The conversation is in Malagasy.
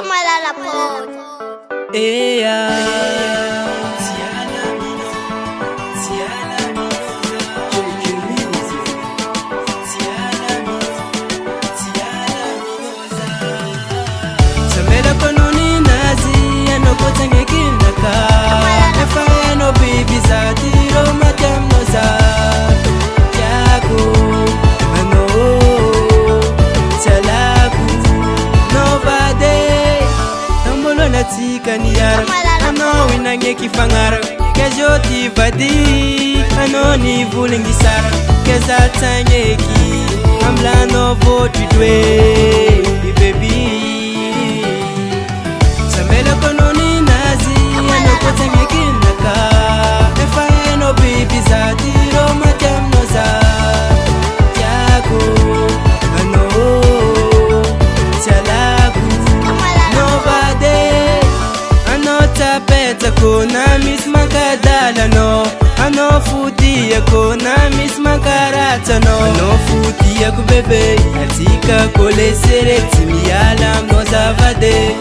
Kamalala Pod. Samela konuni nazi anokotenge kinaka Efa no bibi za tiro matemnoza Yaku ano Salaku Nobade Tambolo na tika niyara Ano winange kifangara Kejo tivadi Ano ni vulingisara Keza tanyeki Amla no votidwe Baby Samela konuni nazi anokotenge kinaka Efa no bibi za tiro matemnoza Yaku ano Salaku Nobade Ano tapeta kona mis makadala no Ano futi ya kona mis makarata no Ano futi ya kubebe Atika kole sere timi alam no zavade